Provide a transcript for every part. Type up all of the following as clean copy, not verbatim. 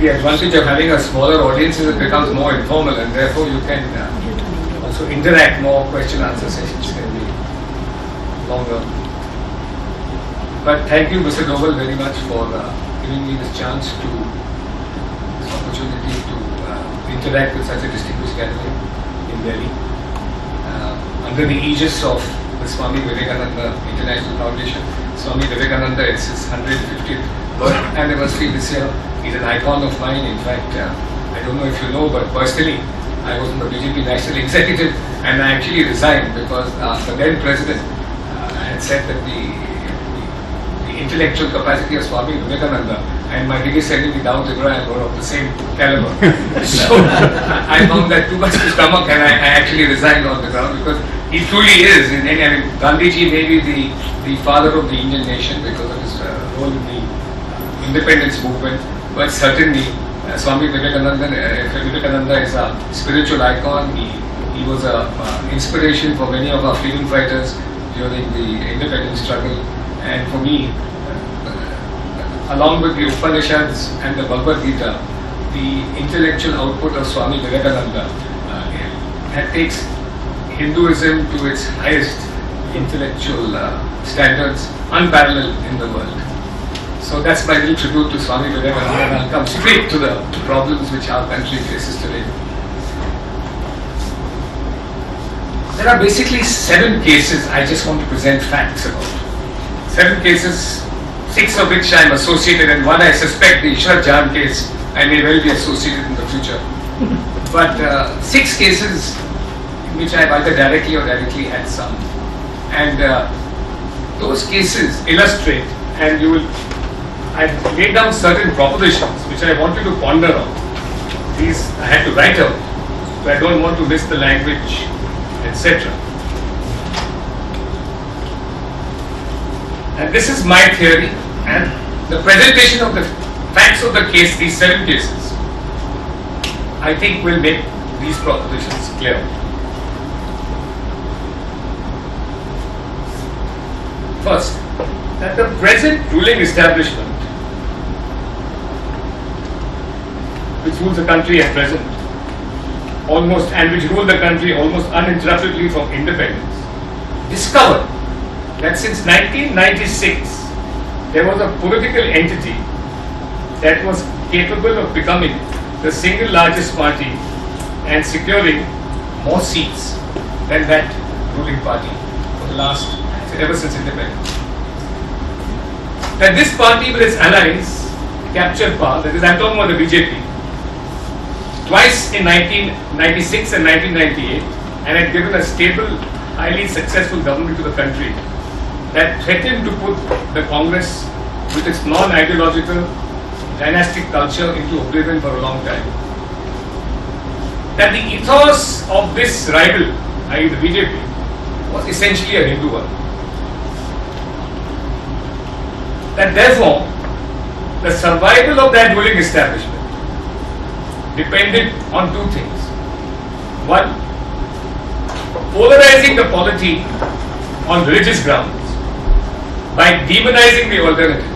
the advantage of having a smaller audience is it becomes more informal, and therefore you can also interact more. Question-answer sessions can be longer. But thank you, Mr. Doval, very much for giving me this chance to, this opportunity to interact with such a distinguished gathering in Delhi. Under the aegis of the Swami Vivekananda International Foundation. Swami Vivekananda, it's his 150th birth anniversary this year. He's an icon of mine. In fact, I don't know if you know, but personally, I was in the BJP National Executive, and I actually resigned because the then president had said that the intellectual capacity of Swami Vivekananda and my biggest enemy down the line were of the same caliber. So I found that too much to stomach, and I actually resigned on the ground because he truly is. I mean, Gandhiji may be the father of the Indian nation because of his role in the independence movement, but certainly Swami Vivekananda is a spiritual icon. He was an inspiration for many of our freedom fighters during the independence struggle, and for me, along with the Upanishads and the Bhagavad Gita, the intellectual output of Swami Vivekananda that takes Hinduism to its highest intellectual standards, unparalleled in the world. So that's my little tribute to Swami Vivekananda, and I'll come straight to the problems which our country faces today. There are basically 7 cases I just want to present facts about. 7 cases, 6 of which I am associated, and 1 I suspect, the Ishrat Jahan case, I may well be associated in the future. But 6 cases in which I have either directly or directly had some. And those cases illustrate, and I've laid down certain propositions which I want you to ponder on. These I had to write out, so I don't want to miss the language, etc. And this is my theory, and the presentation of the facts of the case, these 7 cases, I think will make these propositions clear. First, that the present ruling establishment, which rules the country at present, which ruled the country almost uninterruptedly from independence, discovered that since 1996, there was a political entity that was capable of becoming the single largest party and securing more seats than that ruling party ever since independence. That this party with its allies captured power, that is, I'm talking about the BJP, twice in 1996 and 1998, and had given a stable, highly successful government to the country that threatened to put the Congress with its non-ideological dynastic culture into oblivion for a long time. That the ethos of this rival, i.e. the BJP, was essentially a Hindu one. That therefore, the survival of that ruling establishment depended on 2 things. 1, polarizing the polity on religious grounds by demonizing the alternative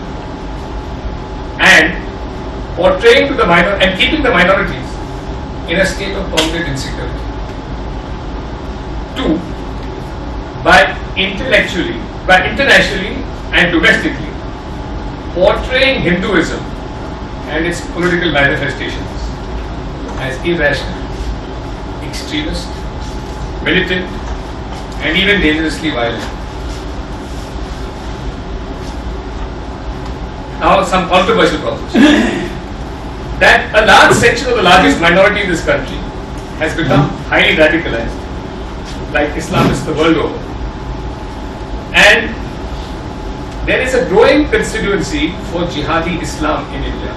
and portraying to the and keeping the minorities in a state of permanent insecurity. 2, by internationally and domestically portraying Hinduism and its political manifestations as irrational, extremist, militant, and even dangerously violent. Now, some controversial propositions. That a large section of the largest minority in this country has become highly radicalized, like Islamists the world over. And there is a growing constituency for jihadi Islam in India.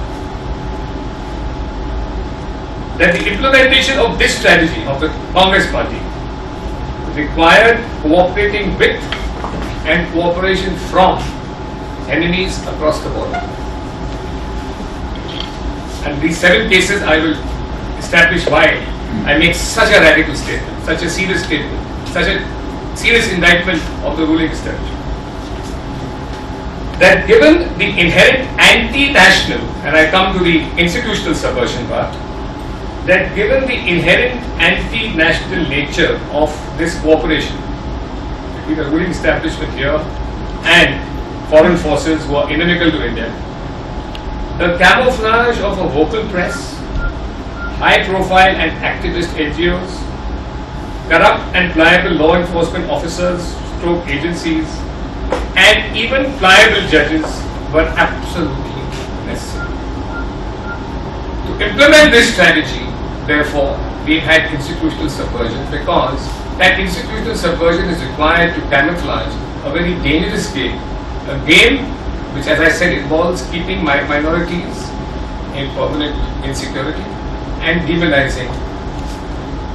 That the implementation of this strategy of the Congress party required cooperating with and cooperation from enemies across the border. And these 7 cases I will establish why I make such a radical statement, such a serious statement, such a serious indictment of the ruling establishment. that given the inherent anti-national, and I come to the institutional subversion part, that given the inherent anti-national nature of this cooperation between the ruling establishment here and foreign forces who are inimical to India, the camouflage of a vocal press, high-profile and activist NGOs, corrupt and pliable law enforcement officers, stroke agencies, and even pliable judges were absolutely necessary. To implement this strategy, therefore, we had institutional subversion, because that institutional subversion is required to camouflage a very dangerous game, a game which, as I said, involves keeping minorities in permanent insecurity and demonizing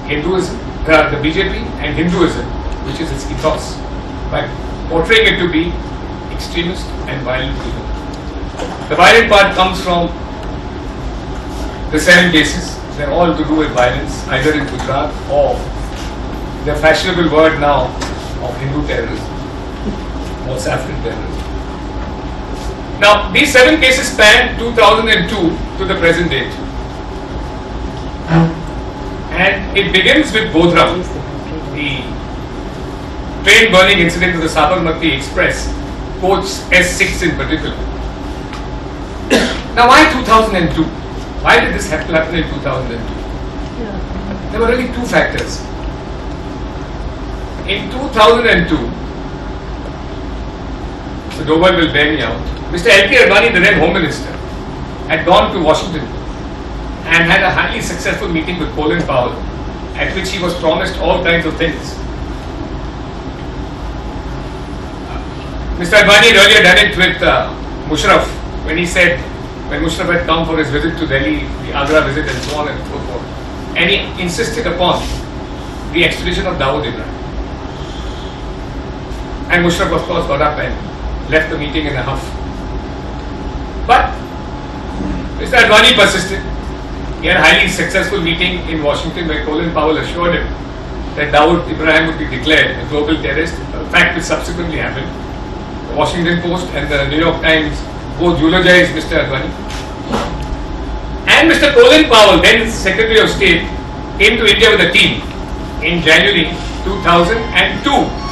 Hinduism, the BJP and Hinduism, which is its ethos, by portraying it to be extremist and violent evil. The violent part comes from the 7 cases. They're all to do with violence, either in Gujarat or the fashionable word now of Hindu terrorism or saffron terrorism. Now, these 7 cases span 2002 to the present date. And it begins with Godhra, the train burning incident of the Sabarmati Express, coach S6 in particular. Now, why 2002? Why did this happen in 2002? There were really 2 factors. In 2002, so Doval will bear me out, Mr. L.K. Advani, the then Home Minister, had gone to Washington and had a highly successful meeting with Colin Powell, at which he was promised all kinds of things. Mr. Advani had earlier done it with Musharraf, when he said, when Musharraf had come for his visit to Delhi, the Agra visit and so on and so forth, and he insisted upon the extradition of Dawood Ibrahim. And Musharraf, of course, got up and left the meeting in a huff. But Mr. Advani persisted. He had a highly successful meeting in Washington where Colin Powell assured him that Dawood Ibrahim would be declared a global terrorist, a fact which subsequently happened. The Washington Post and the New York Times both eulogized Mr. Advani. And Mr. Colin Powell, then Secretary of State, came to India with a team in January 2002.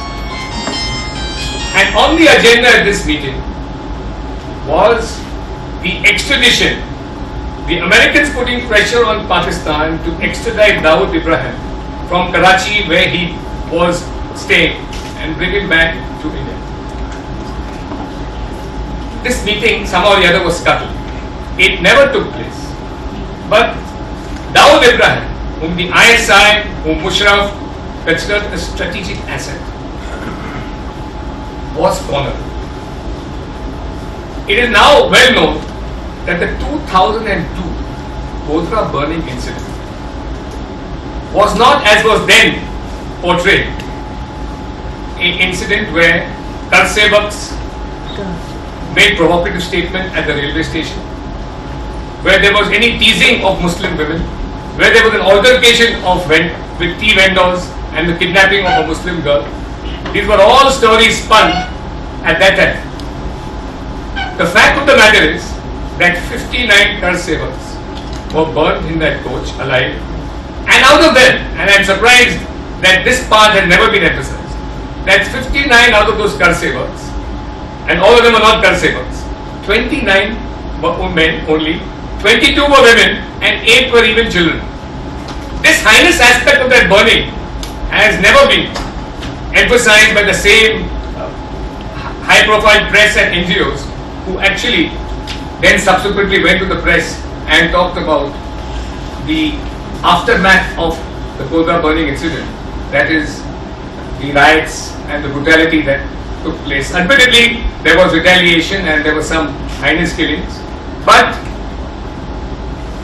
And on the agenda at this meeting was the extradition, the Americans putting pressure on Pakistan to extradite Dawood Ibrahim from Karachi, where he was staying, and bring him back to India. This meeting, somehow or the other, was scuttled. It never took place. But Dawood Ibrahim, whom the ISI, whom Musharraf considered a strategic asset, was cornered. It is now well known that the 2002 Godhra burning incident was not, as was then portrayed, an incident where Karsevaks made provocative statement at the railway station, where there was any teasing of Muslim women, where there was an altercation with tea vendors and the kidnapping of a Muslim girl. These were all stories spun at that time. The fact of the matter is that 59 Karsevaks were burnt in that coach alive, and out of them, and I am surprised that this part has never been emphasized, that 59 out of those Karsevaks, and all of them are not Karsevaks, 29 were men only, 22 were women, and 8 were even children. This heinous aspect of that burning has never been emphasized by the same high-profile press and NGOs who actually then subsequently went to the press and talked about the aftermath of the Godhra burning incident, that is, the riots and the brutality that took place. Admittedly, there was retaliation and there were some heinous killings, but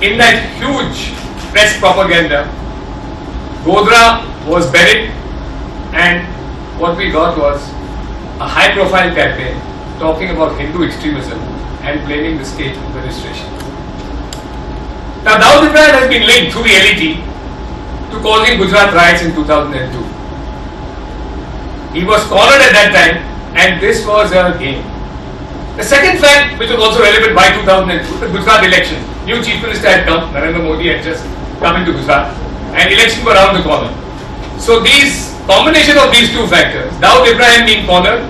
in that huge press propaganda, Godhra was buried, and what we got was a high-profile campaign talking about Hindu extremism and blaming the state administration. Now, Dawood Ibrahim has been linked through the LET to causing Gujarat riots in 2002. He was cornered at that time, and this was a game. The second fact, which was also relevant by 2002, the Gujarat election. New Chief Minister had come, Narendra Modi had just come into Gujarat, and election were around the corner. So these combination of these two factors, Dawood Ibrahim being cornered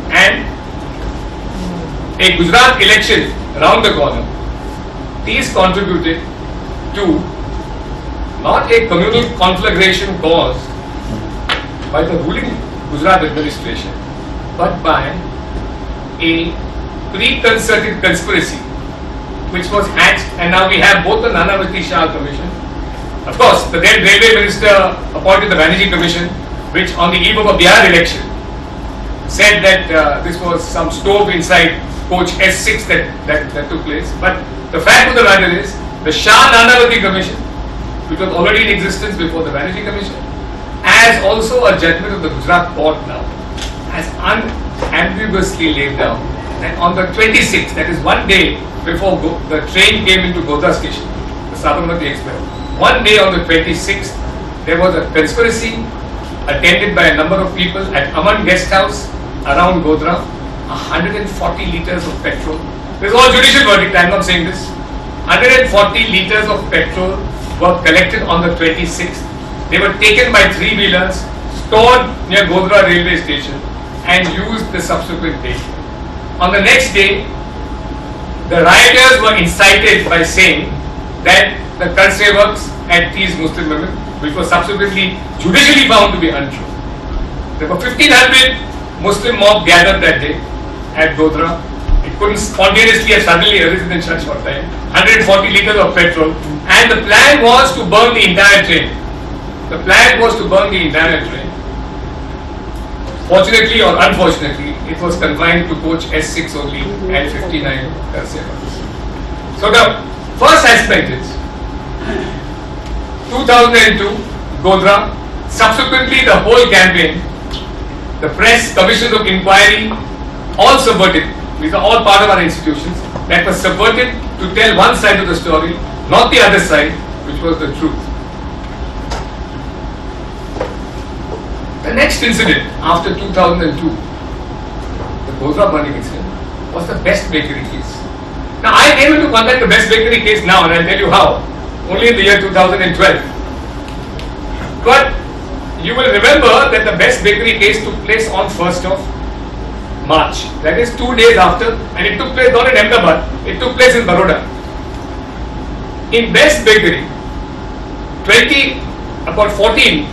and a Gujarat election around the corner, these contributed to not a communal conflagration caused by the ruling Gujarat administration, but by a pre-concerted conspiracy which was hatched, and now we have both the Nanavati Shah Commission. Of course, the then Railway Minister appointed the Banerjee Commission, which on the eve of a Bihar election said that this was some stove inside coach S6 that took place. But the fact of the matter is, the Shah Nanavati Commission, which was already in existence before the Banerjee Commission, as also a judgment of the Gujarat court now, has unambiguously laid down that on the 26th, that is one day before the train came into Godha station, the Sabarmati Express, one day on the 26th, there was a conspiracy attended by a number of people at Aman Guest House around Godhra, 140 litres of petrol. This is all judicial verdict, I am not saying this. 140 litres of petrol were collected on the 26th. They were taken by three-wheelers, stored near Godhra railway station and used the subsequent day. On the next day, the rioters were incited by saying that the Kalse works had teased Muslim women, which was subsequently judicially found to be untrue. There were 1,500 Muslim mob gathered that day at Godhra. It couldn't spontaneously have suddenly arisen in such short time. 140 litres of petrol, and the plan was to burn the entire train. The plan was to burn the entire train. Fortunately or unfortunately, it was confined to coach S6 only and 59 Kalse. So the first aspect is 2002 Godhra. Subsequently, the whole campaign, the press, commissions of inquiry, all subverted. These are all part of our institutions that were subverted to tell one side of the story, not the other side, which was the truth. The next incident after 2002, the Godhra burning incident, was the Best Bakery case. Now I came into contact with the Best Bakery case now, and I'll tell you how. Only in the year 2012. But you will remember that the Best Bakery case took place on 1st of March. That is 2 days after, and it took place not in Ahmedabad, it took place in Baroda. In Best Bakery, about 14,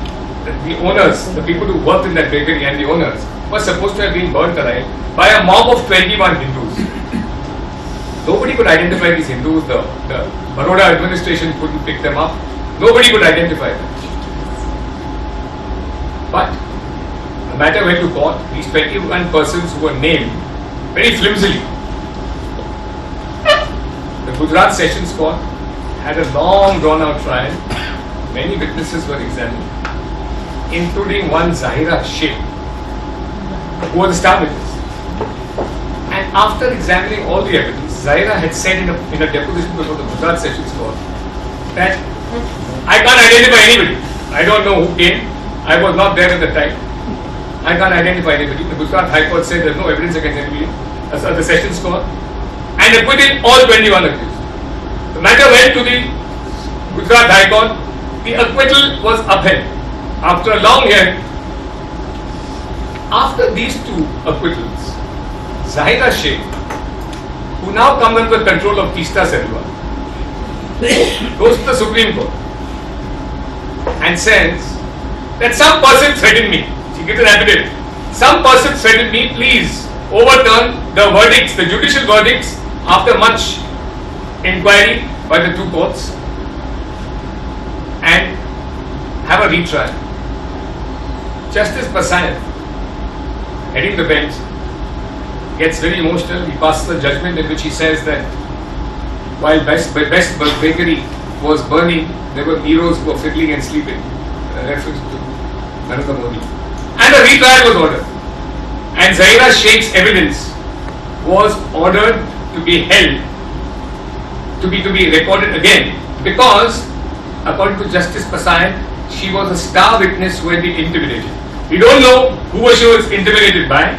the owners, the people who worked in that bakery and the owners, were supposed to have been burnt alive by a mob of 21 Hindus. Nobody could identify these Hindus, the Baroda administration couldn't pick them up, nobody could identify them. But the matter went to court. These 21 persons who were named very flimsily. The Gujarat Sessions Court had a long drawn out trial. Many witnesses were examined, including one Zahira Sheikh, who was the star witness. And after examining all the evidence, Zahira had said in a deposition before the Gujarat Sessions Court that I can't identify anybody. I don't know who came. I was not there at the time. I can't identify anybody. The Gujarat High Court said there is no evidence against anybody at the Sessions Court and acquitted all 21 accused. The matter went to the Gujarat High Court. The acquittal was upheld after a long hearing. After these two acquittals, Zahira Sheikh, who now comes under the control of Tista Selva, goes to the Supreme Court and says that some person threatened me. She gives an affidavit. Some person threatened me, please overturn the verdicts, the judicial verdicts, after much inquiry by the two courts, and have a retrial. Justice Pasayan, heading the bench, gets very emotional. He passes a judgment in which he says that while Best Bakery was burning, there were heroes who were fiddling and sleeping. A reference to Narendra Modi. And a retrial was ordered. And Zahira Sheikh's evidence was ordered to be held, to be recorded again, because according to Justice Pasayan, she was a star witness who had been intimidated. We don't know who she was intimidated by,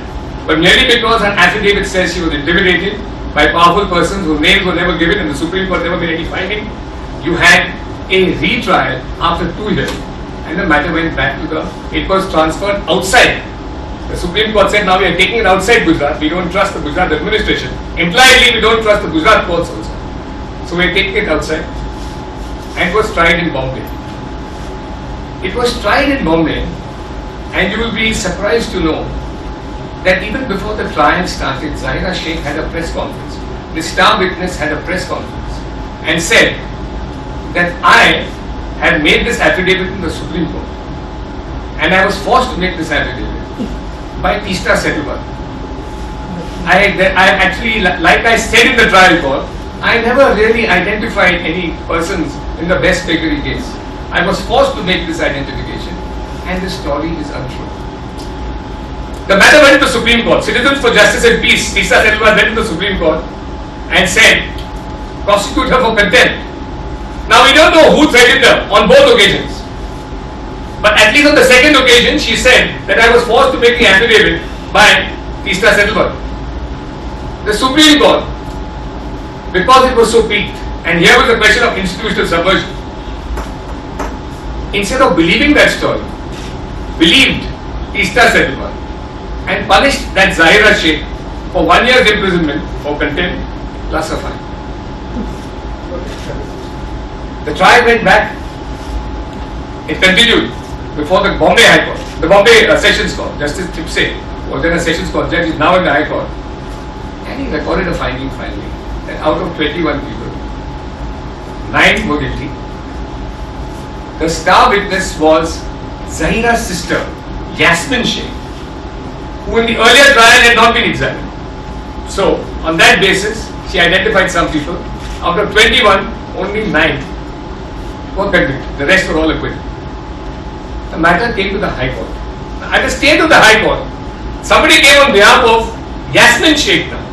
but merely because her affidavit says she was intimidated by powerful persons whose names were never given and the Supreme Court never made any finding, you had a retrial after 2 years, and the matter went back to it was transferred outside. The Supreme Court said, now we are taking it outside Gujarat, we don't trust the Gujarat administration. Impliedly, we don't trust the Gujarat courts also. So we are taking it outside, and it was tried in Bombay. It was tried in Bombay, and you will be surprised to know that even before the trial started, Zahira Sheikh had a press conference. The star witness had a press conference and said that I had made this affidavit in the Supreme Court, and I was forced to make this affidavit by Tista Setubar. I actually, like I said in the trial court, I never really identified any persons in the Best Bakery case. I was forced to make this identification, and this story is untrue. The matter went to the Supreme Court. Citizens for Justice and Peace, Tista Setubar, went to the Supreme Court and said, prosecute her for contempt. Now we don't know who threatened her on both occasions. But at least on the second occasion, she said that I was forced to make the affidavit by Tista Setubar. The Supreme Court, because it was so peaked, and here was a question of institutional subversion, instead of believing that story, believed Tista Setubar and punished that Zahira Sheikh for 1 year's imprisonment for contempt plus a fine. The trial went back. It continued before the Bombay High Court, the Bombay Sessions Court. Justice Tipse was then a Sessions Court judge, is now in the High Court. And he recorded a finding finally that out of 21 people, 9 were guilty. The star witness was Zahira's sister, Yasmin Sheikh, who in the earlier trial had not been examined. So, on that basis, she identified some people. Out of 21, only 9 were convicted. The rest were all acquitted. The matter came to the High Court. At the state of the High Court, somebody came on behalf of Yasmin Sheikh now.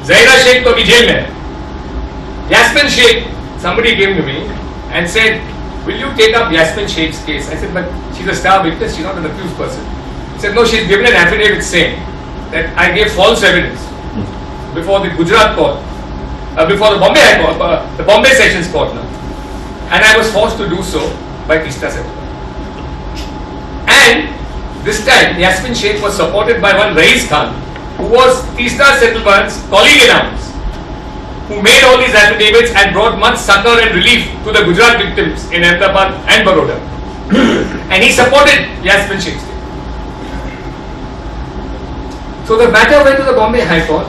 Zahira Sheikh to be jail mein. Yasmin Sheikh, somebody came to me and said, will you take up Yasmin Sheikh's case? I said, but she's a star witness, she's not an accused person. He said, no, she's given an affidavit saying that I gave false evidence before the Gujarat court, before the Bombay High Court, the Bombay Sessions Court now. And I was forced to do so by Tista Setubar. And this time, Yasmin Sheikh was supported by one Rais Khan, who was Tista Setubar's colleague in arms, who made all these affidavits and brought much succor and relief to the Gujarat victims in Ahmedabad and Baroda. And he supported Yasmin Sheikh's case. So the matter went to the Bombay High Court.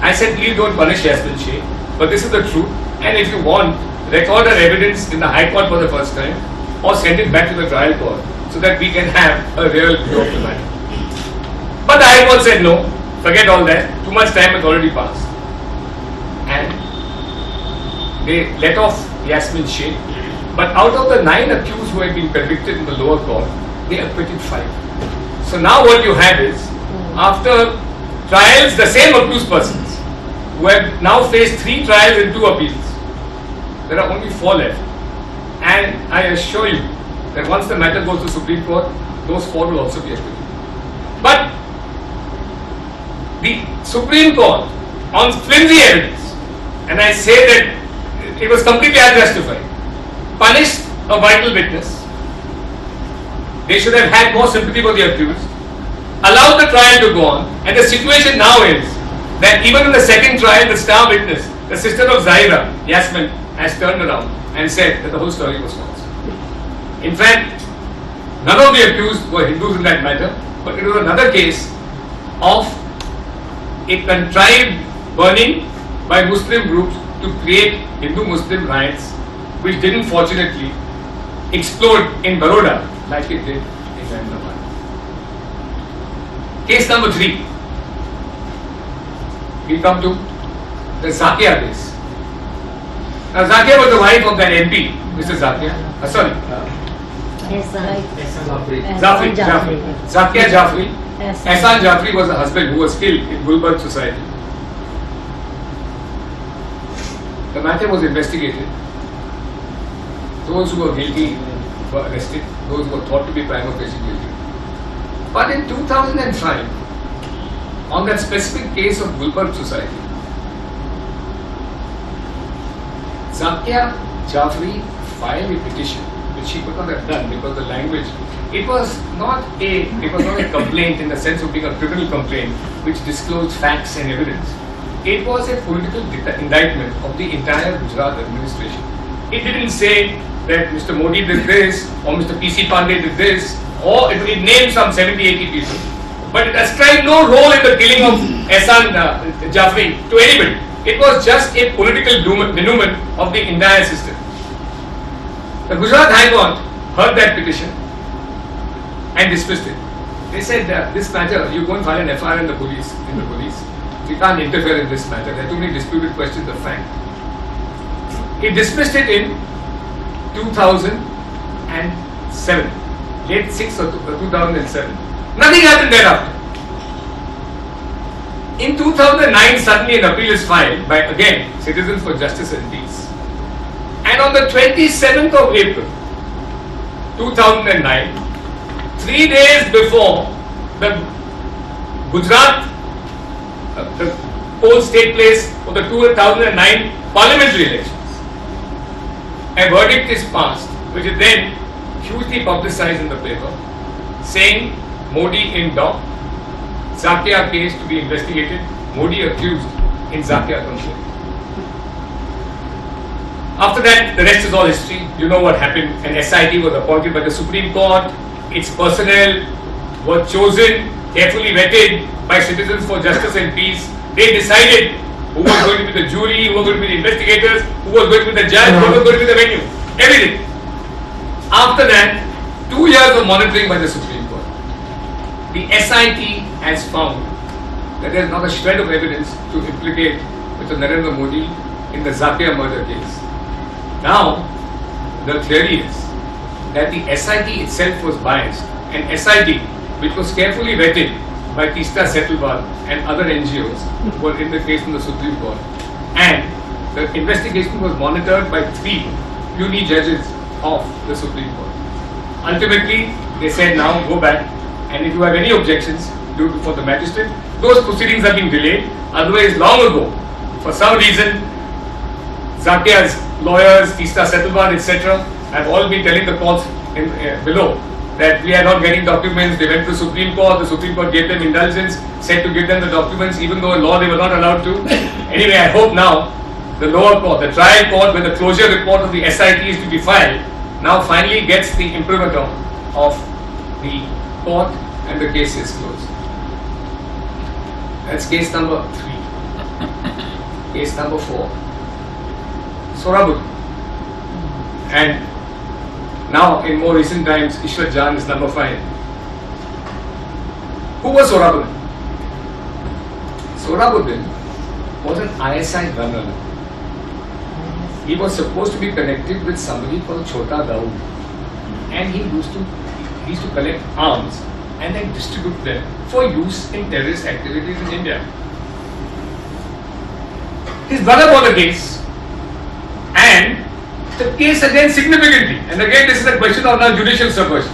I said, please don't punish Yasmin Sheikh, but this is the truth. And if you want, record her evidence in the High Court for the first time, or send it back to the trial court, so that we can have a real view of the matter. But the High Court said no, forget all that, too much time has already passed. And they let off Yasmin Sheikh, but out of the 9 accused who had been convicted in the lower court, they acquitted 5. So now what you have is, after trials, the same accused persons, who have now faced 3 trials and 2 appeals, there are only 4 left. And I assure you that once the matter goes to Supreme Court, those 4 will also be acquitted. But the Supreme Court, on flimsy evidence, and I say that it was completely unjustified, punished a vital witness. They should have had more sympathy for the accused, allowed the trial to go on, and the situation now is that even in the second trial, the star witness, the sister of Zahira, Yasmin, has turned around and said that the whole story was false. In fact, none of the accused were Hindus in that matter, but it was another case of a contrived burning by Muslim groups to create Hindu-Muslim riots, which didn't fortunately explode in Baroda like it did in Ahmedabad. Case number 3. We come to the Zakia case. Now Zakia was the wife of that MP, Mr. Zakia. Zakia Jafri. Ehsan Jafri was the husband who was killed in Gulbarg society. The matter was investigated. Those who were guilty were arrested. Those who were thought to be prima facie guilty. But in 2005, on that specific case of Gulbarg Society, Zakia Jafri filed a petition, which she could not have done because the language, it was not a complaint in the sense of being a criminal complaint which disclosed facts and evidence. It was a political indictment of the entire Gujarat administration. It didn't say that Mr. Modi did this or Mr. P.C. Pandey did this, or it named some 70-80 people. But it ascribed no role in the killing of Ehsan Jafri to anybody. It was just a political denouement of the entire system. The Gujarat High Court heard that petition and dismissed it. They said that this matter, you go and file an FIR in the police. We can't interfere in this matter. There are too many disputed questions of fact. He dismissed it in 2007, late 6th of 2007. Nothing happened thereafter. In 2009, suddenly an appeal is filed by, again, Citizens for Justice and Peace. And on the 27th of April 2009, 3 days before the Gujarat the polls take place for the 2009 parliamentary elections, a verdict is passed, which is then hugely publicized in the paper, saying Modi in dock, Zakia case to be investigated, Modi accused in Zakia complaint. After that, the rest is all history. You know what happened. An SIT was appointed by the Supreme Court. Its personnel were chosen, carefully vetted by Citizens for Justice and Peace. They decided who was going to be the jury, who was going to be the investigators, who was going to be the judge, who was going to be the venue. Everything. After that, 2 years of monitoring by the Supreme Court. The SIT has found that there is not a shred of evidence to implicate Mr. Narendra Modi in the Zakia murder case. Now, the theory is that the SIT itself was biased. An SIT which was carefully vetted by Tista Setalwal and other NGOs who were in the case in the Supreme Court. And the investigation was monitored by 3 puny judges of the Supreme Court. Ultimately, they said now go back, and if you have any objections, do it before the magistrate. Those proceedings have been delayed. Otherwise, long ago, for some reason, Zakia's lawyers, Tista Setalwal, etc., have all been telling the courts below that we are not getting documents. They went to the Supreme Court. The Supreme Court gave them indulgence, said to give them the documents, even though in law they were not allowed to. Anyway, I hope now the lower court, the trial court, where the closure report of the SIT is to be filed, now finally gets the imprimatur of the court and the case is closed. That's case number 3. Case number 4. Sorabud. And now in more recent times, Ishwar Jan is number 5. Who was Sorabuddin? Sorabuddin was an ISI gunner. He was supposed to be connected with somebody called Chota Dawood, and he used to collect arms and then distribute them for use in terrorist activities in India. His brother brought a case, and the case again significantly, and again this is a question of now judicial subversion.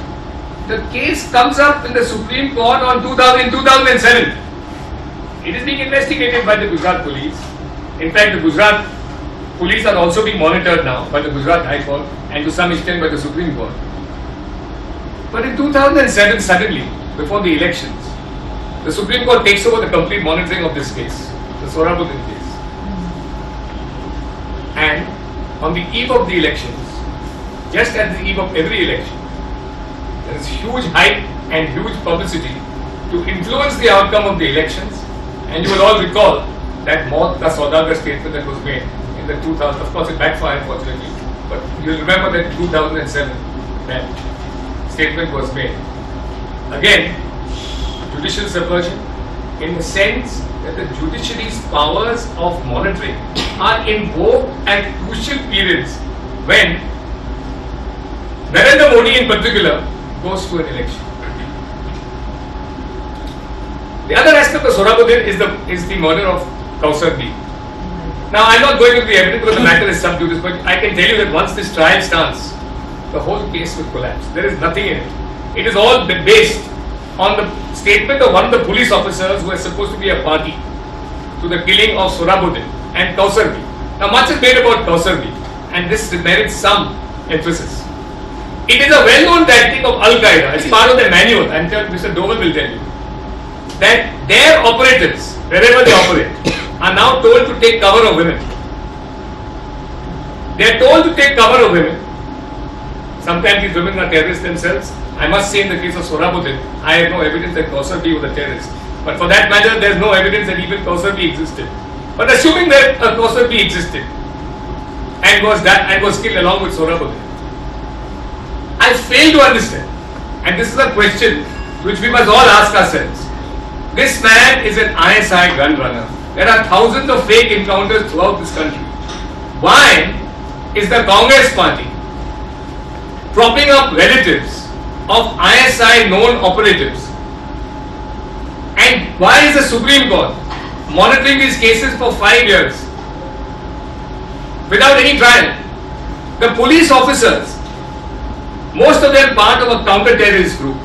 The case comes up in the Supreme Court in 2007. It is being investigated by the Gujarat police. In fact, the Gujarat police are also being monitored now by the Gujarat High Court and to some extent by the Supreme Court. But in 2007, suddenly, before the elections, the Supreme Court takes over the complete monitoring of this case, the Sorabuddin case. And on the eve of the elections, just at the eve of every election, there is huge hype and huge publicity to influence the outcome of the elections. And you will all recall that Maut Ka Saudagar statement that was made in the 2000. Of course, it backfired, unfortunately. But you will remember that in 2007, that statement was made. Again, judicial subversion, in the sense that the judiciary's powers of monitoring are invoked at crucial periods when Narendra Modi in particular goes to an election. The other aspect of Sorabuddin is the murder of Kausar B. Now, I am not going into the evidence because the matter is sub judice, but I can tell you that once this trial starts, the whole case will collapse. There is nothing in it. It is all based on the statement of one of the police officers who was supposed to be a party to the killing of Sohrabuddin and Kausarvi. Now much is made about Kausarvi, and this merits some emphasis. It is a well-known tactic of Al-Qaeda, it's part of the manual, and Mr. Doval will tell you, that their operatives, wherever they operate, are now told to take cover of women. They are told to take cover of women. Sometimes these women are terrorists themselves. I must say in the case of Sohrabuddin, I have no evidence that Kausarvi was a terrorist. But for that matter, there is no evidence that even Kausarvi existed. But assuming that Kausarvi existed and was killed along with Sohrabuddin, I fail to understand, and this is a question which we must all ask ourselves. This man is an ISI gun runner. There are thousands of fake encounters throughout this country. Why is the Congress party propping up relatives of ISI known operatives? And why is the Supreme Court monitoring these cases for 5 years without any trial? The police officers, most of them part of a counter-terrorist group,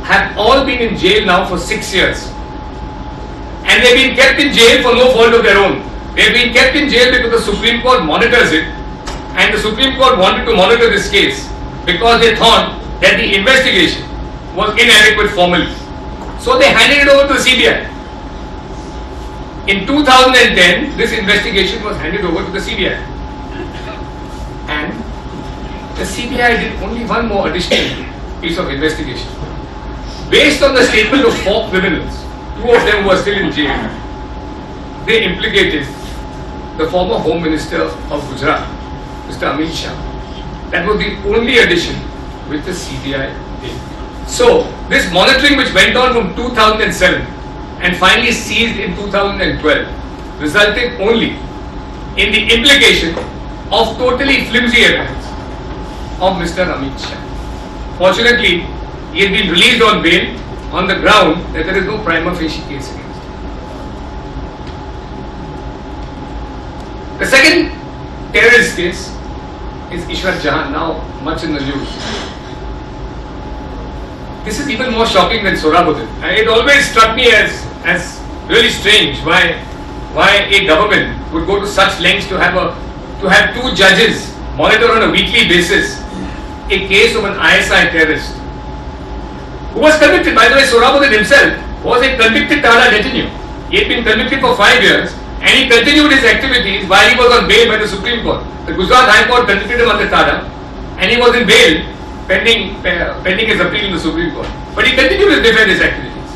have all been in jail now for 6 years. And they've been kept in jail for no fault of their own. They've been kept in jail because the Supreme Court monitors it, and the Supreme Court wanted to monitor this case because they thought that the investigation was inadequate formally. So they handed it over to the CBI. In 2010, this investigation was handed over to the CBI. And the CBI did only one more additional piece of investigation. Based on the statement of 4 criminals, 2 of them were still in jail, they implicated the former Home Minister of Gujarat, Mr. Amit Shah. That was the only addition which the CBI did. So, this monitoring which went on from 2007 and finally ceased in 2012 resulted only in the implication of totally flimsy evidence of Mr. Amit Shah. Fortunately, he has been released on bail on the ground that there is no prima facie case against him. The second terrorist case is Ishrat Jahan, now much in the news. This is even more shocking than Sohrabuddin. And it always struck me as really strange why a government would go to such lengths to have 2 judges monitor on a weekly basis a case of an ISI terrorist who was convicted. By the way, Sohrabuddin himself was a convicted Tada detainee. He had been convicted for 5 years and he continued his activities while he was on bail by the Supreme Court. The Gujarat High Court convicted him under Tada and he was in bail pending his appeal in the Supreme Court. But he continued to defend his activities.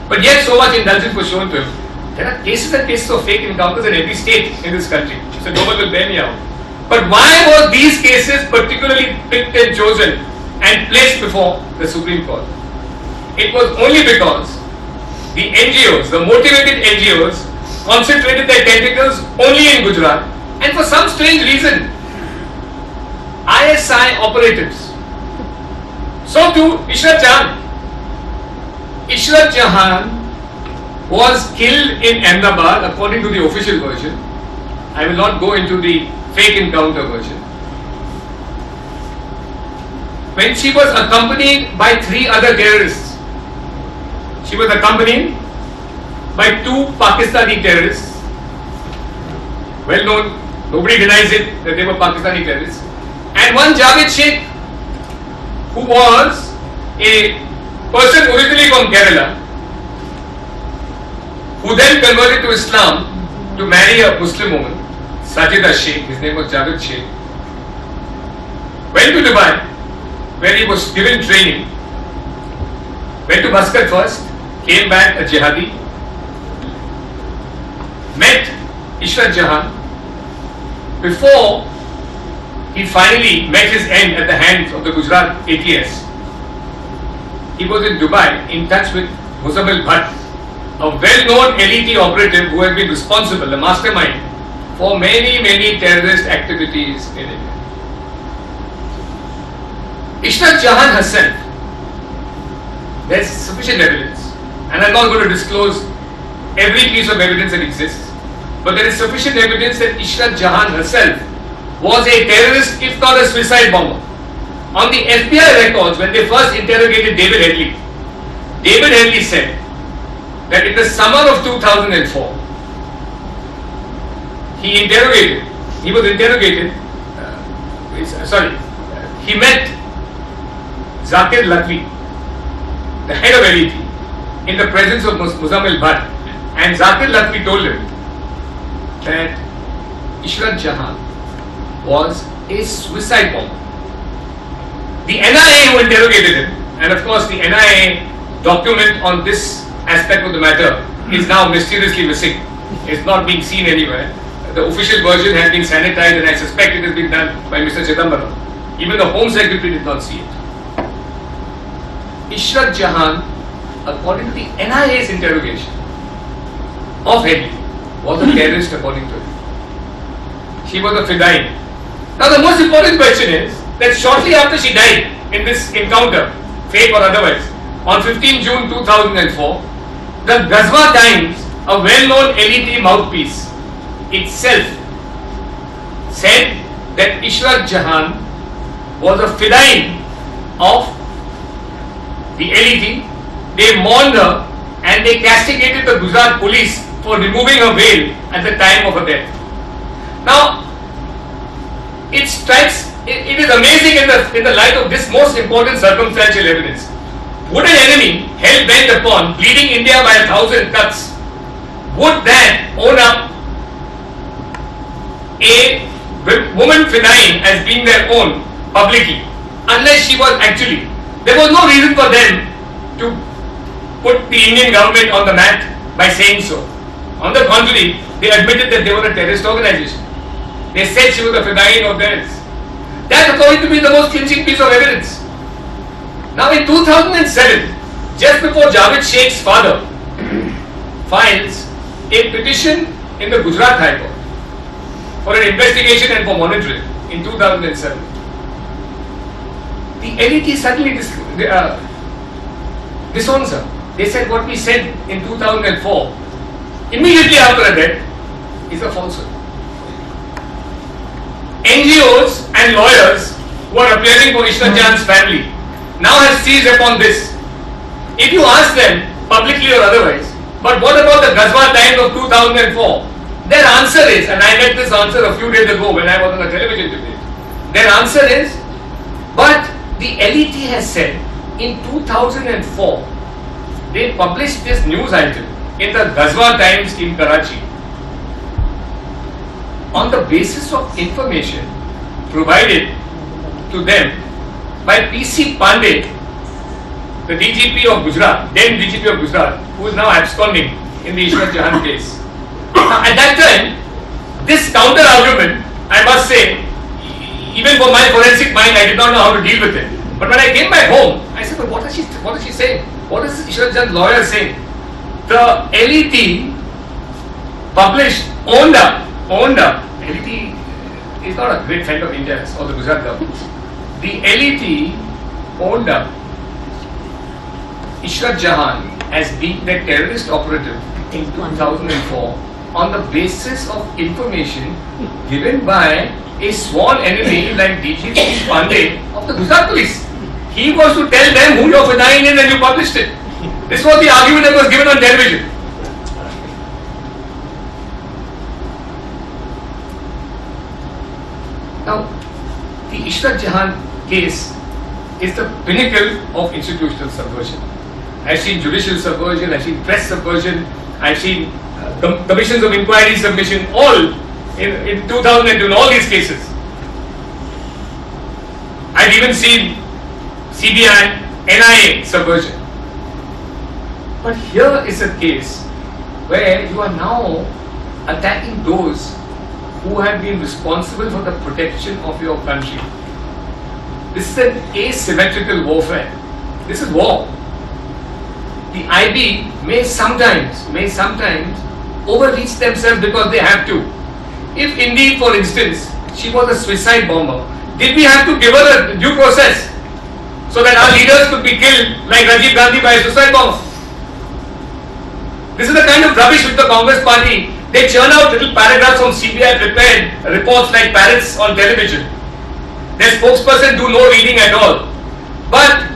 But yet so much indulgence was shown to him. There are cases and cases of fake encounters in every state in this country. Mr. Doval will bear me out. But why were these cases particularly picked and chosen and placed before the Supreme Court? It was only because the NGOs, the motivated NGOs, concentrated their tentacles only in Gujarat, and for some strange reason, ISI operatives. So too, Ishrat Jahan. Ishrat Jahan was killed in Ahmedabad according to the official version. I will not go into the fake encounter version. When she was accompanied by 3 other terrorists. She was accompanied by 2 Pakistani terrorists, well known, nobody denies it that they were Pakistani terrorists, and one Javed Sheikh, who was a person originally from Kerala, who then converted to Islam to marry a Muslim woman, Sajida Sheikh, his name was Javed Sheikh, went to Dubai, where he was given training, went to Muscat first, came back a jihadi, met Ishrat Jahan before he finally met his end at the hands of the Gujarat ATS. He was in Dubai in touch with Muzammil Bhatt, a well-known LET operative who had been responsible, the mastermind, for many terrorist activities in India. Ishrat Jahan herself, there is sufficient evidence, and I am not going to disclose every piece of evidence that exists, but there is sufficient evidence that Ishrat Jahan herself was a terrorist, if not a suicide bomber. On the FBI records, when they first interrogated David Headley said that in the summer of 2004, he met Zakir Latvi, the head of LET, in the presence of Muzammil Bhatt, and Zakir Latvi told him that Ishrat Jahan was a suicide bomber. The NIA who interrogated him, and of course the NIA document on this aspect of the matter is now mysteriously missing. It's not being seen anywhere. The official version has been sanitized, and I suspect it has been done by Mr. Chidambaram. Even the Home Secretary did not see it. Ishrat Jahan, according to the NIA's interrogation of Headley, was a terrorist according to him. She was a Fidain. Now the most important question is that shortly after she died in this encounter, fake or otherwise, on 15 June 2004, the Ghazwa Times, a well-known LET mouthpiece, itself said that Ishrat Jahan was a Fidain of the LET. They mourned her and they castigated the Gujarat police for removing her veil at the time of her death. Now, it is amazing in the light of this most important circumstantial evidence. Would an enemy hell bent upon bleeding India by 1,000 cuts, would that own up a woman Fidain as being their own publicly, unless she was actually, there was no reason for them to put the Indian government on the mat by saying so. On the contrary, they admitted that they were a terrorist organization. They said she was a Fidain of theirs. That according to me is the most clinching piece of evidence. Now in 2007, just before Javed Sheikh's father files a petition in the Gujarat High Court for an investigation and for monitoring in 2007, the LET suddenly disowns her. They said what we said in 2004, immediately after her death, is a falsehood. NGOs and lawyers who are appearing for Ishrat Jahan's family now have seized upon this. If you ask them, publicly or otherwise, but what about the Ghazwa Times of 2004? Their answer is, and I met this answer a few days ago when I was on a television debate, their answer is, but the LET has said in 2004, they published this news item in the Ghazwa Times in Karachi on the basis of information provided to them by PC Pandey, the DGP of Gujarat, then DGP of Gujarat, who is now absconding in the Ishrat Jahan case. Now, at that time, this counter argument, I must say, even for my forensic mind, I did not know how to deal with it. But when I came back home, I said, but what is she saying? What is Ishrat Jahan's lawyer saying? The LET published, owned up. LET is not a great friend of India's or the Gujarat government. The LET owned up Ishrat Jahan as being the terrorist operative in 2004 on the basis of information given by a sworn enemy like DGP Pandey of the Gujarat police. He was to tell them who your Fidain is and you published it. This was the argument that was given on television. Now, the Ishrat Jahan case is the pinnacle of institutional subversion. I've seen judicial subversion, I've seen press subversion, I've seen commissions of inquiry submission, all in 2002, in all these cases. I've even seen CBI, NIA subversion. But here is a case where you are now attacking those who have been responsible for the protection of your country. This is an asymmetrical warfare. This is war. The IB may sometimes overreach themselves because they have to. If indeed, for instance, she was a suicide bomber, did we have to give her a due process so that our leaders could be killed like Rajiv Gandhi by a suicide bomber? This is the kind of rubbish with the Congress party. They churn out little paragraphs on CBI prepared reports like parrots on television. their spokesperson do no reading at all. But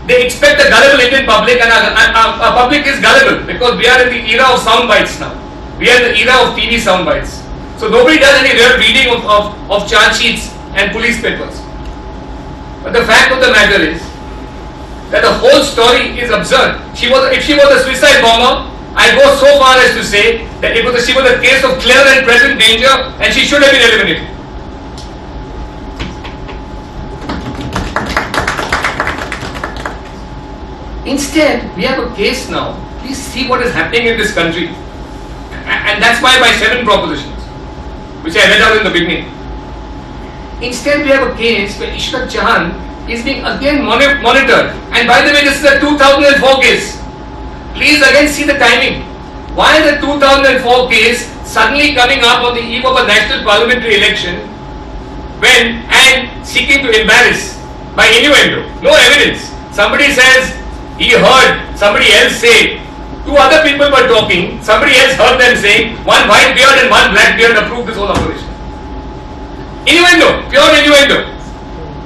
they expect a gullible Indian public, and our public is gullible because we are in the era of sound bites now. We are in the era of TV sound bites. So nobody does any real reading of charge sheets and police papers. But the fact of the matter is that the whole story is absurd. If she was a suicide bomber, I go so far as to say that she was a case of clear and present danger, and she should have been eliminated. Instead, we have a case now. Please see what is happening in this country. And that's why my 7 propositions, which I read out in the beginning. Instead, we have a case where Ishrat Jahan is being again monitored. And by the way, this is a 2004 case. Please again see the timing. Why the 2004 case suddenly coming up on the eve of a national parliamentary election and seeking to embarrass by innuendo? No evidence. Somebody says he heard somebody else say, 2 other people were talking, somebody else heard them saying, one white beard and one black beard approved this whole operation. Innuendo, pure innuendo.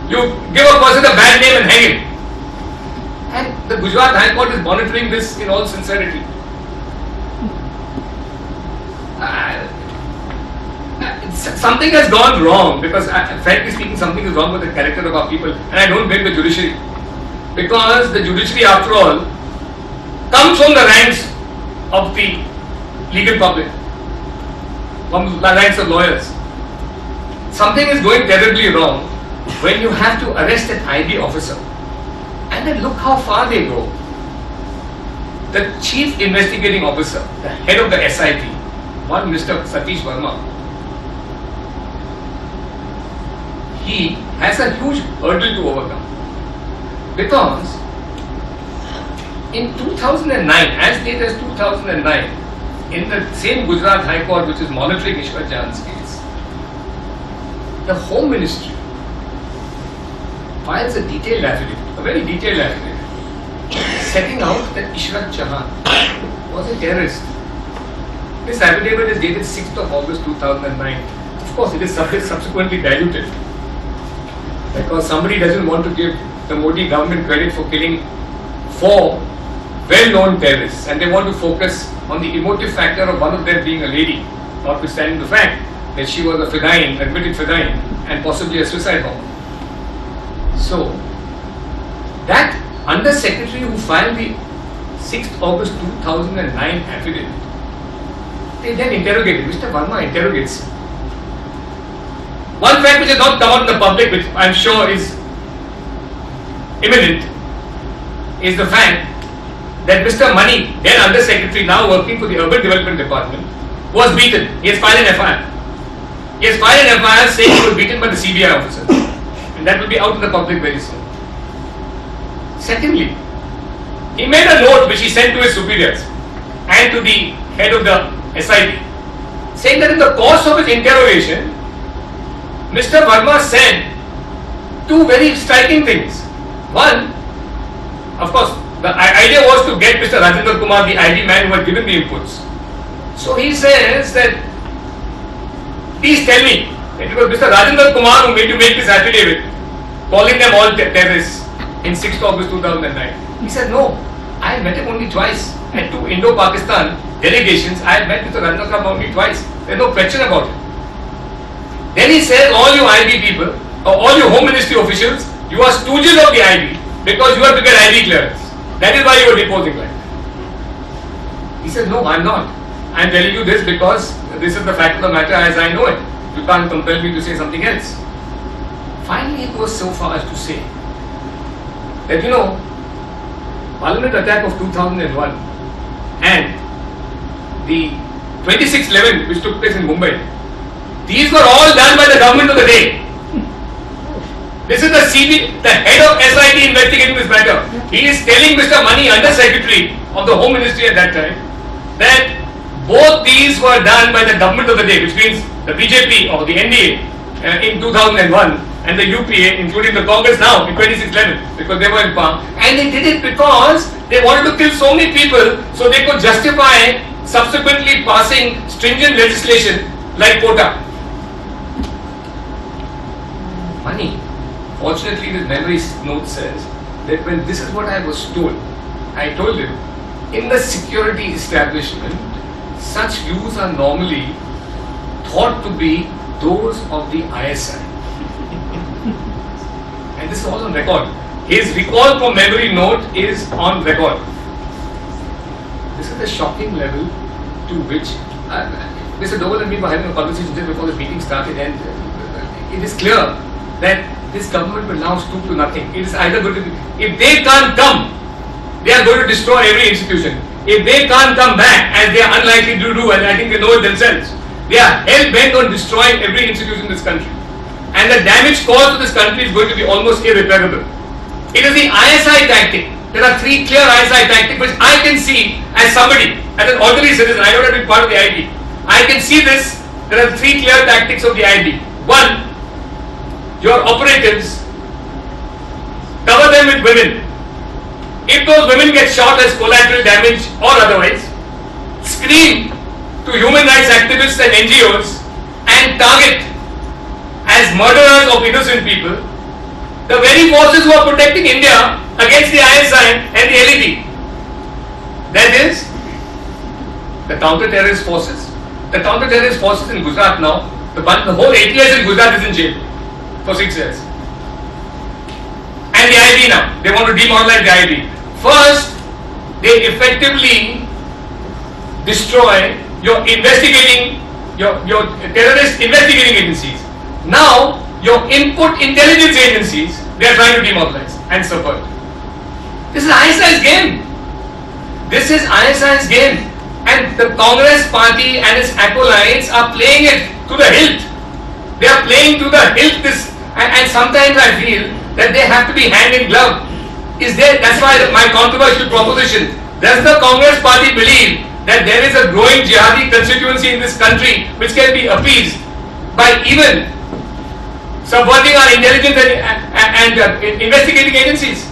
You give a person a bad name and hang him. And the Gujarat High Court is monitoring this in all sincerity. Something has gone wrong because, frankly speaking, something is wrong with the character of our people, and I don't blame the judiciary. Because the judiciary, after all, comes from the ranks of the legal public, from the ranks of lawyers. Something is going terribly wrong when you have to arrest an IB officer. And then look how far they go. The chief investigating officer, the head of the SIT, one Mr. Satish Verma, he has a huge hurdle to overcome. Because in 2009, as late as 2009, in the same Gujarat High Court which is monitoring Ishrat Jahan's case, the Home Ministry files a detailed affidavit, a very detailed affidavit, setting out that Ishrat Jahan was a terrorist. This affidavit is dated 6th of August 2009. Of course, it is subsequently diluted because somebody doesn't want to give the Modi government credit for killing 4 well-known terrorists, and they want to focus on the emotive factor of one of them being a lady, notwithstanding the fact that she was a fedayeen, admitted fedayeen, and possibly a suicide bomber. So, that Under-Secretary who filed the 6th August 2009 affidavit, they then interrogated, Mr. Verma interrogates. One fact which has not come out in the public, which I am sure is imminent, is the fact that Mr. Mani, then Under-Secretary, now working for the Urban Development Department, was beaten. He has filed an FIR. He has filed an FIR saying he was beaten by the CBI officer. And that will be out in the public very soon. Secondly, he made a note which he sent to his superiors and to the head of the SIT, saying that in the course of his interrogation, Mr. Verma said 2 very striking things. One, of course, the idea was to get Mr. Rajendra Kumar, the ID man who had given the inputs. So he says that, please tell me, it was Mr. Rajendra Kumar who made you make this affidavit, calling them all terrorists in 6th August 2009. He said, no, I met him only twice. At 2 Indo-Pakistan delegations, I had met Mr. Rajendra Kumar only twice. There's no question about it. Then he says, all you IB people, or all you Home Ministry officials, you are stooges of the IB because you have to get IB clearance. That is why you are deposing like that. He said, no, I'm not. I'm telling you this because this is the fact of the matter as I know it. You can't compel me to say something else. Finally, he goes so far as to say that, Parliament attack of 2001 and the 26/11 which took place in Mumbai, these were all done by the government of the day. This is the head of SIT investigating this matter. He is telling Mr. Mani, Under-Secretary of the Home Ministry at that time, that both these were done by the government of the day, which means the BJP or the NDA in 2001 and the UPA, including the Congress now in 26/11, because they were in power. And they did it because they wanted to kill so many people so they could justify subsequently passing stringent legislation like quota. Money. Fortunately, his memory note says that when this is what I was told, I told him, in the security establishment, such views are normally thought to be those of the ISI. And this is all on record. His recall from memory note is on record. This is the shocking level to which Mr. Doval and me were having a conversation just before the meeting started, and it is clear that this government will now stoop to nothing. It is either going to be, if they can't come, they are going to destroy every institution. If they can't come back, as they are unlikely to do, and I think they know it themselves, they are hell-bent on destroying every institution in this country. And the damage caused to this country is going to be almost irreparable. It is the ISI tactic. There are three clear ISI tactics which I can see as somebody, as an ordinary citizen. I don't have to be part of the IB. I can see this. There are three clear tactics of the IB. One, your operatives cover them with women. If those women get shot as collateral damage or otherwise, scream to human rights activists and NGOs and target as murderers of innocent people the very forces who are protecting India against the ISI and the LED. That is the counter-terrorist forces. The counter-terrorist forces in Gujarat now, the whole ATS in Gujarat is in jail for 6 years. And the IB now, they want to demoralize the IB. First, they effectively destroy your investigating, your terrorist investigating agencies. Now, your input intelligence agencies, they are trying to demoralize and subvert. This is ISI's game. This is ISI's game. And the Congress party and its acolytes are playing it to the hilt. They are playing to the hilt this, and sometimes I feel that they have to be hand in glove. That's why my controversial proposition, does the Congress party believe that there is a growing jihadi constituency in this country which can be appeased by even subverting our intelligence and investigating agencies?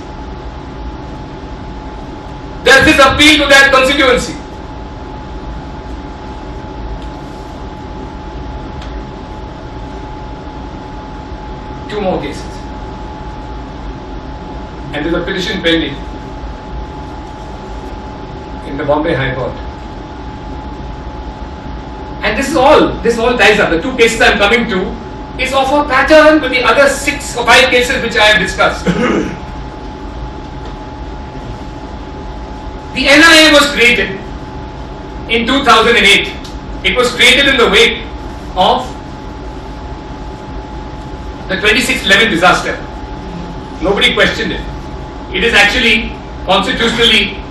Does this appeal to that constituency? Two more cases. And there's a petition pending in the Bombay High Court. And this all ties up. The two cases I'm coming to is of a pattern to the other 6 or 5 cases which I have discussed. The NIA was created in 2008. It was created in the wake of the 26/11 disaster. Nobody questioned it. It is actually constitutionally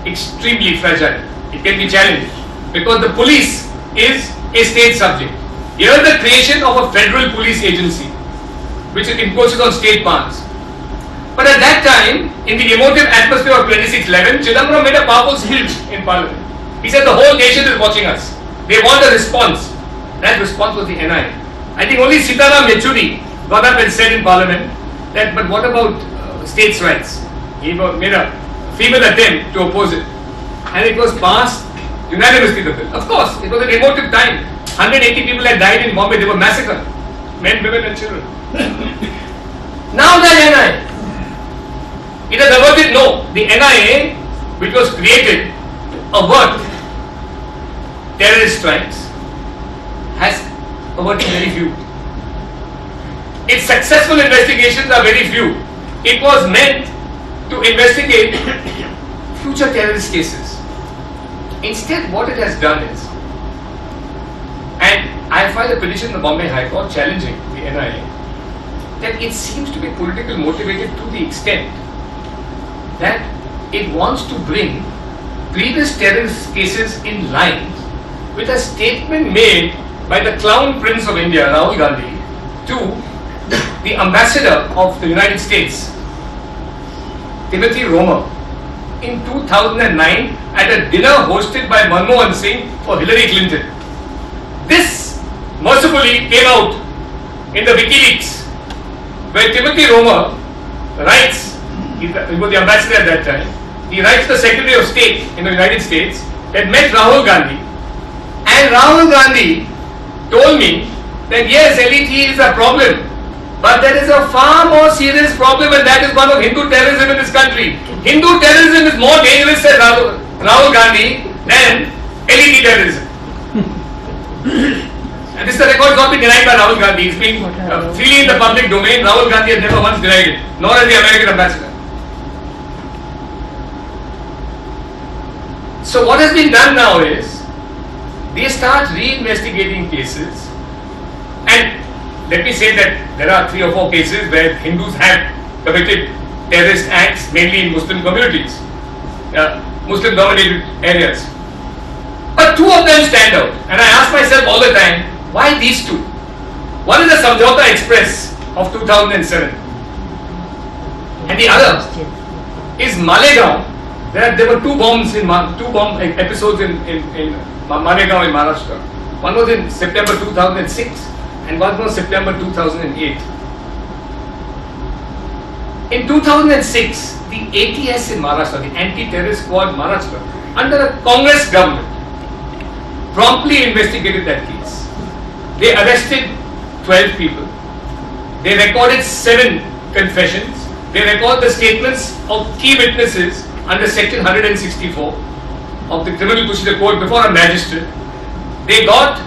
extremely fragile. It can be challenged because the police is a state subject. Here the creation of a federal police agency which imposes on state powers. But at that time, in the emotive atmosphere of 26/11, Chidambaram made a powerful speech in Parliament. He said the whole nation is watching us. They want a response. That response was the NIA. I think only Sitaram Yechuri got up and said in Parliament that, but what about states' rights? He made a feeble attempt to oppose it. And it was passed unanimously, the bill. Of course, it was an emotive time. 180 people had died in Bombay. They were massacred. Men, women and children. Now the NIA. It has averted, no. The NIA, which was created to avert terrorist strikes, has averted very few. Its successful investigations are very few. It was meant to investigate future terrorist cases. Instead, what it has done is, and I filed a petition in the Bombay High Court challenging the NIA, that it seems to be politically motivated to the extent that it wants to bring previous terrorist cases in line with a statement made by the Clown Prince of India, Rahul Gandhi, to the Ambassador of the United States, Timothy Romer, in 2009 at a dinner hosted by Manmohan Singh for Hillary Clinton. This mercifully came out in the WikiLeaks, where Timothy Romer writes, he was the ambassador at that time, he writes to the Secretary of State in the United States that met Rahul Gandhi, and Rahul Gandhi told me that yes, LET is a problem, But there is a far more serious problem, and that is one of Hindu terrorism in this country. Hindu terrorism is more dangerous, said Rahul Gandhi, than LED terrorism. And this record has not been denied by Rahul Gandhi. It's been freely in the public domain. Rahul Gandhi has never once denied it, nor has the American ambassador. So what has been done now is, they start re-investigating cases, and let me say that there are 3 or 4 cases where Hindus have committed terrorist acts, mainly in Muslim communities, Muslim dominated areas. But 2 of them stand out, and I ask myself all the time, why these 2? One is the Samjhauta Express of 2007, and the other is Malegaon. There were 2 bomb episodes in Malegaon in Maharashtra. One was in September 2006. And one was September 2008. In 2006, the ATS in Maharashtra, the Anti-Terrorist Squad Maharashtra, under a Congress government, promptly investigated that case. They arrested 12 people. They recorded 7 confessions. They recorded the statements of key witnesses under Section 164 of the Criminal Procedure Code before a magistrate. They got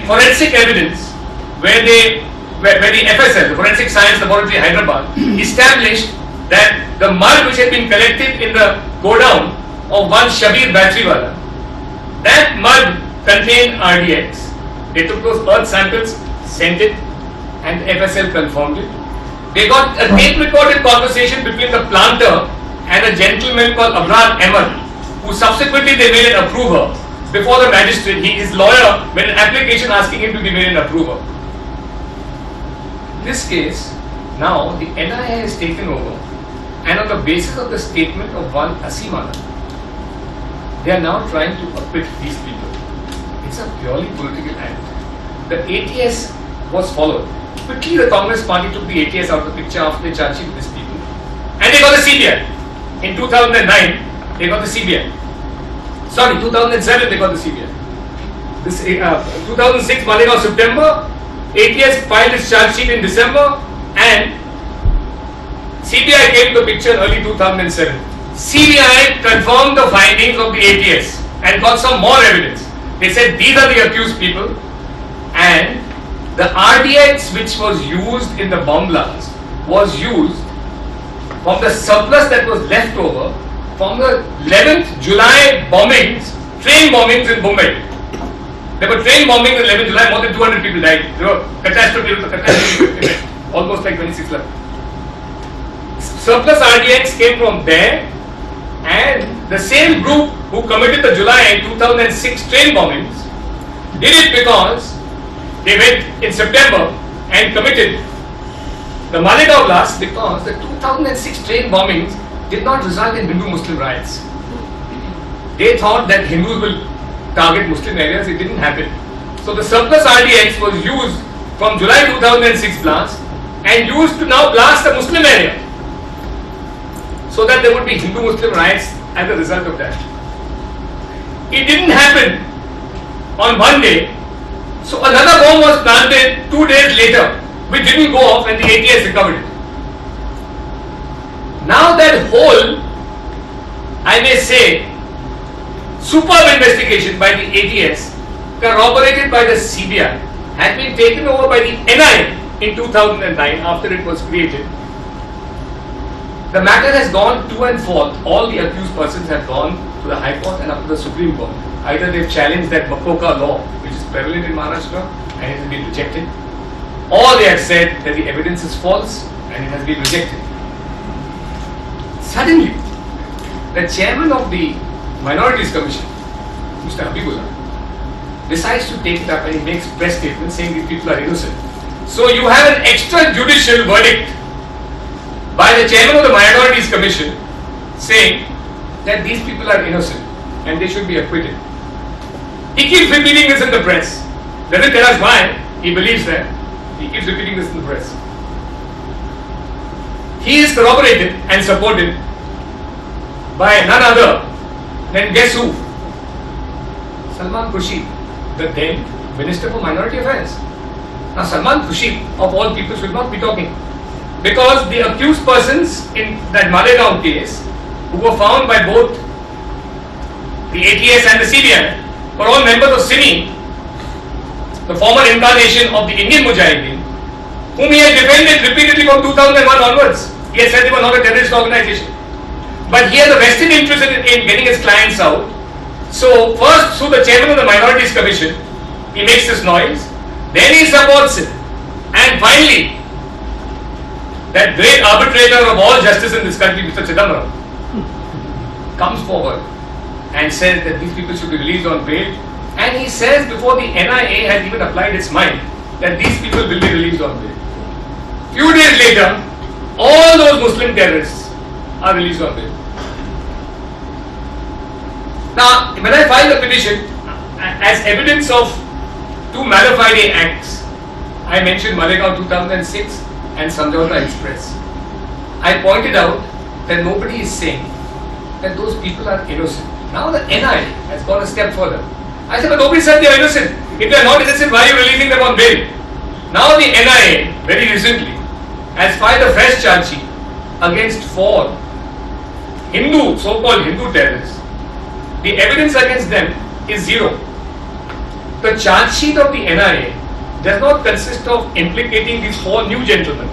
forensic evidence where the FSL, the Forensic Science Laboratory Hyderabad, established that the mud which had been collected in the godown of one Shabir Batteriwala, that mud contained RDX. They took those earth samples, sent it, and the FSL confirmed it. They got a tape recorded conversation between the planter and a gentleman called Abrar Ahmed, who subsequently they made an approver before the magistrate. His lawyer made an application asking him to be made an approver. This case, now the NIA has taken over, and on the basis of the statement of one Asimana, they are now trying to acquit these people. It's a purely political act. The ATS was followed. Quickly the Congress party took the ATS out of the picture after they charged these people. And they got the CBI. In 2009, they got the CBI. Sorry, 2007 they got the CBI. This 2006, Malegaon, September. ATS filed its charge sheet in December, and CBI came to the picture in early 2007. CBI confirmed the findings of the ATS and got some more evidence. They said these are the accused people, and the RDX which was used in the bomb blast was used from the surplus that was left over from the 11th July bombings, train bombings in Mumbai. There were train bombings on 11th July, more than 200 people died. There were catastrophic events, almost like 26 lakh. Surplus RDX came from there, and the same group who committed the July 2006 train bombings did it because they went in September and committed the Malegaon blast because the 2006 train bombings did not result in Hindu-Muslim riots. They thought that Hindus will target Muslim areas. It didn't happen. So the surplus RDX was used from July 2006 blast and used to now blast the Muslim area, so that there would be Hindu-Muslim riots as a result of that. It didn't happen on one day, so another bomb was planted 2 days later, which didn't go off, and the ATS recovered it. Now that whole, I may say, superb investigation by the ATS, corroborated by the CBI, had been taken over by the NIA in 2009 after it was created. The matter has gone to and forth. All the accused persons have gone to the High Court and up to the Supreme Court. Either they've challenged that Bakoka law, which is prevalent in Maharashtra, and it has been rejected, or they have said that the evidence is false and it has been rejected. Suddenly, the chairman of the Minorities Commission, Mr. Habibullah, decides to take it up, and he makes press statements saying these people are innocent. So you have an extrajudicial verdict by the chairman of the Minorities Commission saying that these people are innocent and they should be acquitted. He keeps repeating this in the press. Doesn't tell us why he believes that. He keeps repeating this in the press. He is corroborated and supported by none other than guess who? Salman Khurshid, the then Minister for Minority Affairs. Now Salman Khurshid, of all people, should not be talking. Because the accused persons in that Malegaon case, who were found by both the ATS and the CBI, were all members of SIMI, the former incarnation of the Indian Mujahideen, whom he had defended repeatedly from 2001 onwards. He had said they were not a terrorist organization. But he has a vested interest in getting his clients out. So first, through the chairman of the Minorities Commission, he makes this noise. Then he supports it. And finally, that great arbitrator of all justice in this country, Mr. Chidambaram, comes forward and says that these people should be released on bail. And he says before the NIA has even applied its mind that these people will be released on bail. Few days later, all those Muslim terrorists are released on bail. Now, when I filed the petition, as evidence of two Malafide acts, I mentioned Malegaon 2006 and Samjhauta Express. I pointed out that nobody is saying that those people are innocent. Now the NIA has gone a step further. I said, but nobody said they are innocent. If they are not innocent, why are you releasing them on bail? Now the NIA, very recently, has filed a fresh charge sheet against 4 Hindu, so-called Hindu terrorists. The evidence against them is 0. The charge sheet of the NIA does not consist of implicating these 4 new gentlemen.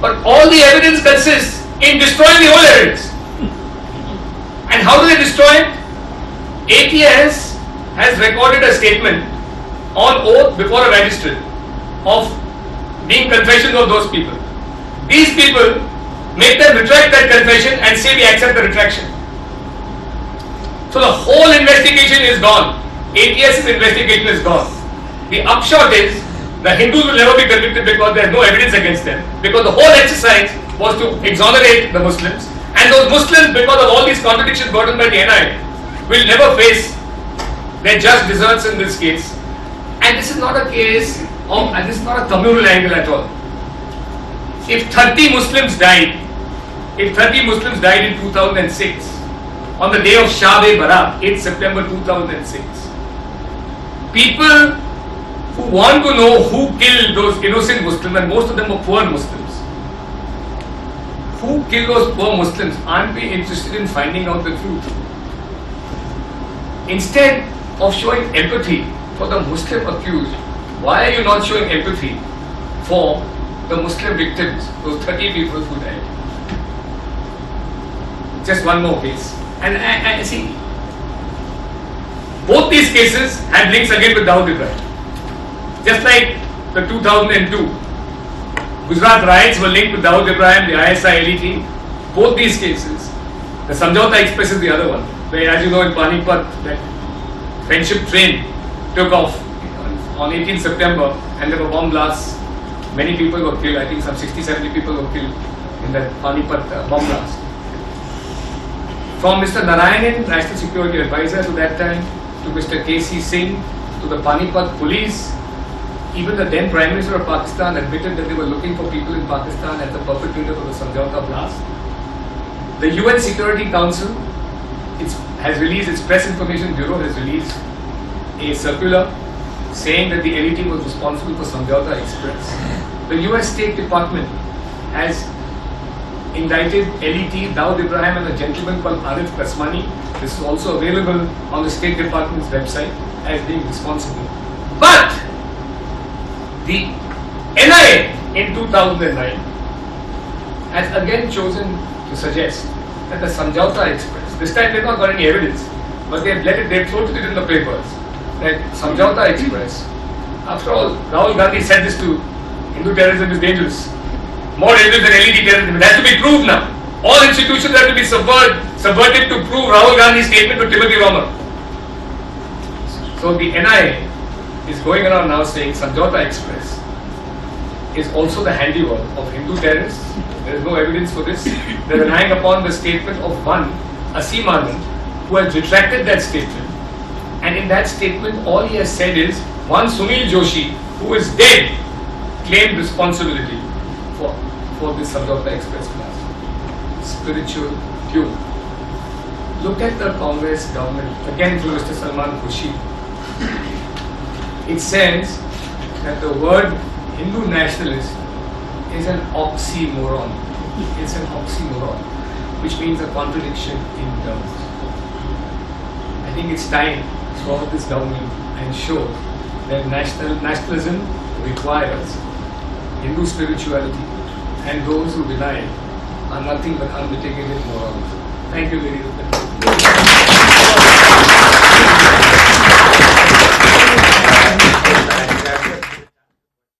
But all the evidence consists in destroying the whole evidence. And how do they destroy it? ATS has recorded a statement on oath before a magistrate of being confessions of those people. These people make them retract that confession and say we accept the retraction. So the whole investigation is gone. ATS's investigation is gone. The upshot is the Hindus will never be convicted because there is no evidence against them. Because the whole exercise was to exonerate the Muslims. And those Muslims, because of all these contradictions brought in by the NIA, will never face their just deserts in this case. And this is not a case of, and this is not a communal angle at all. If 30 Muslims died in 2006, on the day of Shab-e-Barat, 8th September 2006, people who want to know who killed those innocent Muslims, and most of them were poor Muslims, who killed those poor Muslims, aren't we interested in finding out the truth? Instead of showing empathy for the Muslim accused, why are you not showing empathy for the Muslim victims, those 30 people who died? Just one more case. And I see, both these cases had links again with Dawood Ibrahim. Just like the 2002 Gujarat riots were linked with Dawood Ibrahim, the ISI elite. Both these cases, the Samjhauta Express is the other one, where, as you know, in Panipat, that friendship train took off on 18 September and there were bomb blasts. Many people were killed. I think some 60-70 people were killed in that Panipat bomb blast. From Mr. Narayanan, National Security Advisor to that time, to Mr. K.C. Singh, to the Panipat police, even the then Prime Minister of Pakistan admitted that they were looking for people in Pakistan as the perpetrators of the Samjhauta blast. The UN Security Council has released, its Press Information Bureau has released a circular saying that the LET was responsible for Samjhauta Express. The US State Department has indicted LET, Dawood Ibrahim and a gentleman called Arif Kasmani. This is also available on the State Department's website as being responsible. But the NIA in 2009 has again chosen to suggest that the Samjhauta Express, this time they've not got any evidence, but they've floated it in the papers, that Samjhauta Express, after all, Rahul Gandhi said this to Hindu terrorism is dangerous. More dangerous than LED terrorism. It has to be proved now. All institutions have to be subverted to prove Rahul Gandhi's statement to Timothy Romer. So the NIA is going around now saying Samjhauta Express is also the handiwork of Hindu terrorists. There is no evidence for this. They are relying upon the statement of one, Asim Anand, who has retracted that statement. And in that statement, all he has said is, one Sunil Joshi, who is dead, claimed responsibility for this Samjhauta Express blast. Spiritual tune. Look at the Congress government, again through Mr. Salman Khurshid. It says that the word Hindu nationalist is an oxymoron. It's an oxymoron, which means a contradiction in terms. I think it's time for this government and show that nationalism requires Hindu spirituality, and those who deny it are nothing but unmitigated morons. Thank you very much.